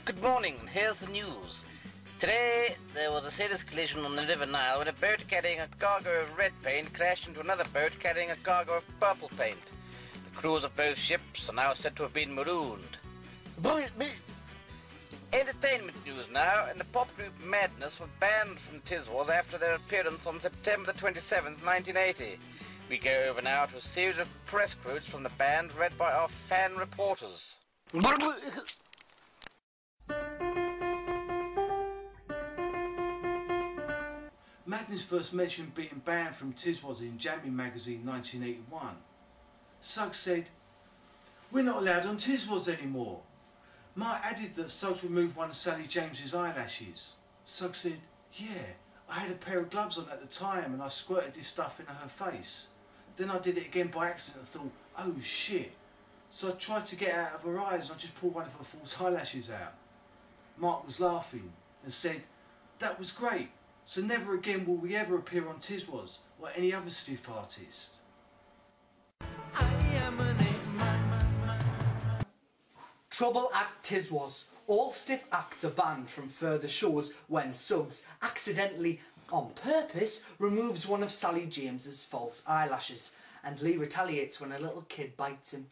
Good morning, and here's the news. Today, there was a serious collision on the River Nile when a boat carrying a cargo of red paint crashed into another boat carrying a cargo of purple paint. The crews of both ships are now said to have been marooned. Entertainment news now, and the pop group Madness were banned from Tiswas after their appearance on September the 27th, 1980. We go over now to a series of press quotes from the band read by our fan reporters. Madness first mentioned being banned from Tiswas in Jammy magazine 1981. Suggs said, "We're not allowed on Tiswas anymore." Mark added that Suggs removed one of Sally James's eyelashes. Suggs said, "Yeah, I had a pair of gloves on at the time and I squirted this stuff into her face. Then I did it again by accident and thought, oh shit. So I tried to get out of her eyes and I just pulled one of her false eyelashes out." Mark was laughing and said, "That was great. So never again will we ever appear on Tiswas or any other stiff artist." Trouble at Tiswas. All stiff acts are banned from further shows when Suggs accidentally, on purpose, removes one of Sally James's false eyelashes, and Lee retaliates when a little kid bites him.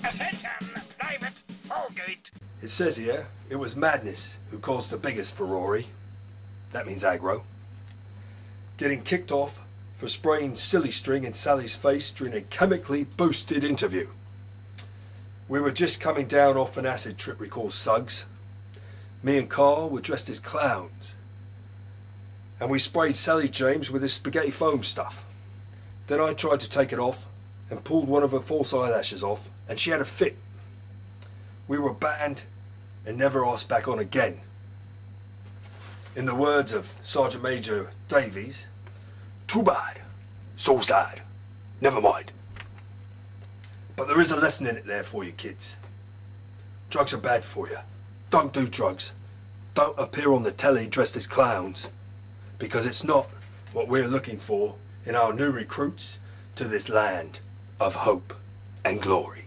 Attention, private, Falgate. It says here, it was Madness who caused the biggest furore. That means aggro. Getting kicked off for spraying silly string in Sally's face during a chemically boosted interview. "We were just coming down off an acid trip," recalls Suggs. "Me and Carl were dressed as clowns. And we sprayed Sally James with this spaghetti foam stuff. Then I tried to take it off and pulled one of her false eyelashes off and she had a fit. We were banned and never asked back on again." In the words of Sergeant Major Davies, "Too bad, so sad, never mind." But there is a lesson in it there for you kids. Drugs are bad for you. Don't do drugs. Don't appear on the telly dressed as clowns, because it's not what we're looking for in our new recruits to this land of hope and glory.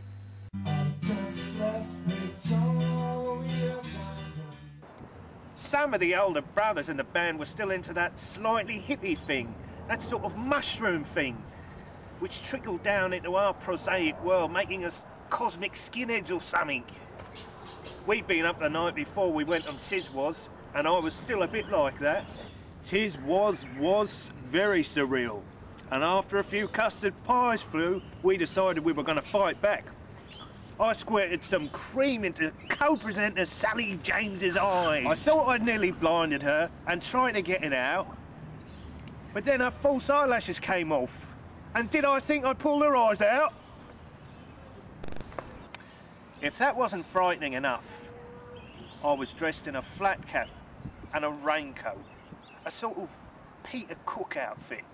Some of the older brothers in the band were still into that slightly hippie thing, that sort of mushroom thing, which trickled down into our prosaic world, making us cosmic skinheads or something. We'd been up the night before we went on Tiswas, and I was still a bit like that. Tiswas was very surreal, and after a few custard pies flew, we decided we were going to fight back. I squirted some cream into co-presenter Sally James's eyes. I thought I'd nearly blinded her and tried to get it out. But then her false eyelashes came off. And did I think I'd pulled her eyes out? If that wasn't frightening enough, I was dressed in a flat cap and a raincoat. A sort of Peter Cook outfit,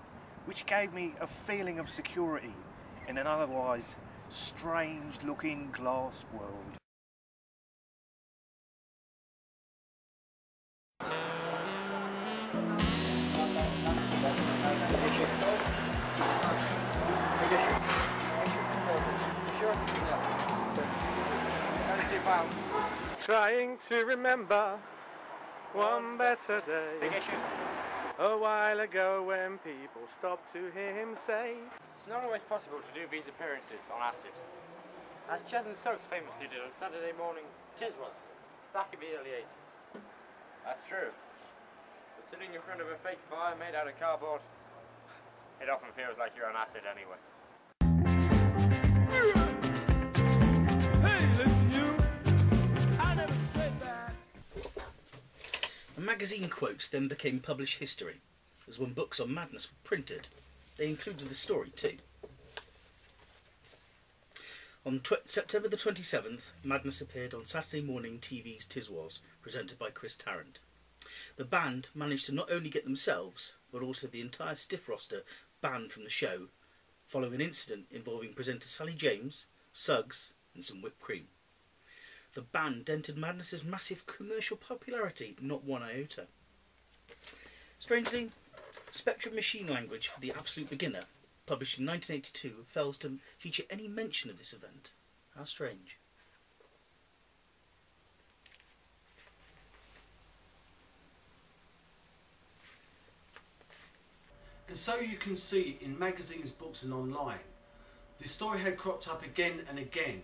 which gave me a feeling of security in an otherwise strange-looking glass world. Trying to remember one better day. A while ago when people stopped to hear him say, "It's not always possible to do these appearances on acid, as Chas and Suggs famously did on Saturday morning Tiswas, back in the early 80s. That's true. But sitting in front of a fake fire made out of cardboard, it often feels like you're on acid anyway." Hey, listen you! I never said that! The magazine quotes then became published history, as when books on Madness were printed, they included the story too. On September the 27th, Madness appeared on Saturday morning TV's Tiswas, presented by Chris Tarrant. The band managed to not only get themselves, but also the entire stiff roster banned from the show, following an incident involving presenter Sally James, Suggs and some whipped cream. The band dented Madness's massive commercial popularity, not one iota. Strangely, Spectrum machine language for the absolute beginner published in 1982, fails to feature any mention of this event. How strange. And so you can see in magazines, books and online, the story had cropped up again and again,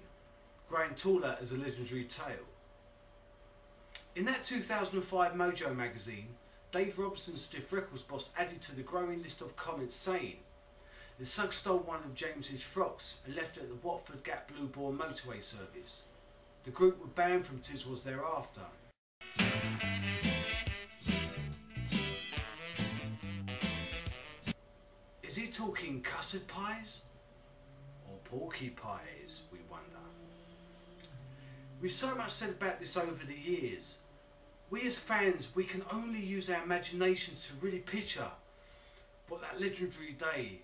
growing taller as a legendary tale. In that 2005 Mojo magazine, Dave Robson's Stiff Records boss added to the growing list of comments saying that Suggs stole one of James's frocks and left it at the Watford Gap Blue Boar motorway service. The group were banned from Tiswas thereafter. Is he talking custard pies or porky pies, we wonder? We've so much said about this over the years. We as fans, we can only use our imaginations to really picture what that legendary day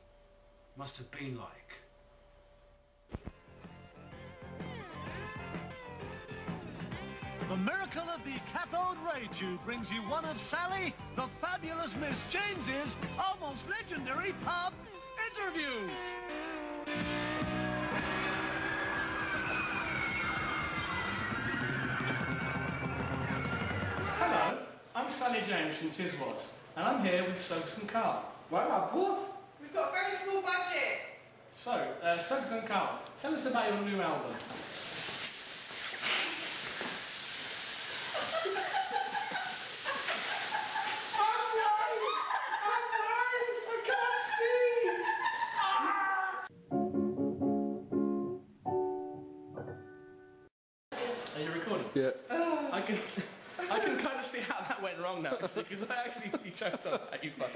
must have been like. The miracle of the cathode ray tube brings you one of Sally, the fabulous Miss James's almost legendary pub interviews. Hello, I'm Sally James from Tiswas, and I'm here with Suggs and Carl. Wow, both? We've got a very small budget. So, Suggs and Carl, tell us about your new album. Are you recording? Yeah. I can kind of see how that went wrong now, actually, because I actually choked on that, you fucker.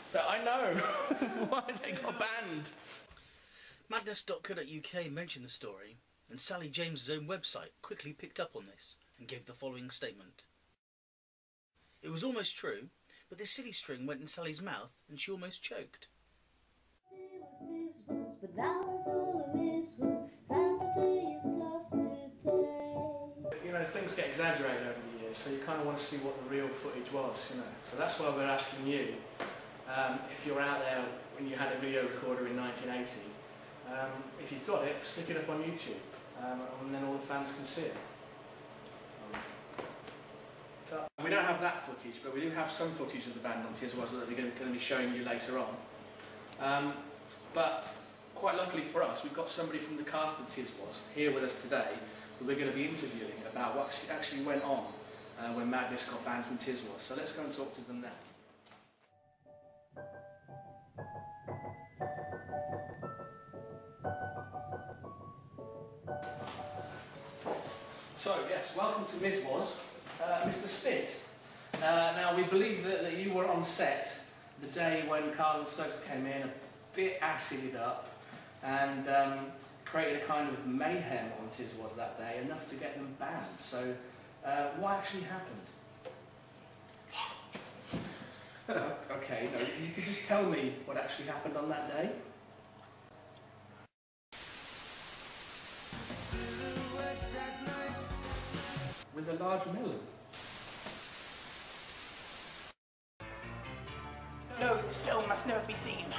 So I know why they got banned. Madness.co.uk mentioned the story, and Sally James's own website quickly picked up on this and gave the following statement. It was almost true, but this silly string went in Sally's mouth and she almost choked. But now it's all a MISWAS. Saturday is lost today. You know, things get exaggerated over the years, so you kind of want to see what the real footage was, you know. So that's why we're asking you, if you're out there when you had a video recorder in 1980, if you've got it, stick it up on YouTube, and then all the fans can see it. We don't have that footage, but we do have some footage of the band on Tiswas that we're going to be showing you later on. But quite luckily for us, we've got somebody from the cast of Tiswas here with us today who we're going to be interviewing about what actually went on when Madness got banned from Tiswas. So let's go and talk to them now. So yes, welcome to MISWAS, Mr. Spitt. Now we believe that you were on set the day when Carl and Stokes came in, a bit acided up, and created a kind of mayhem on Tiswas that day, enough to get them banned. So what actually happened? Okay, no, you could just tell me what actually happened on that day. With a large melon. No, this film must never be seen.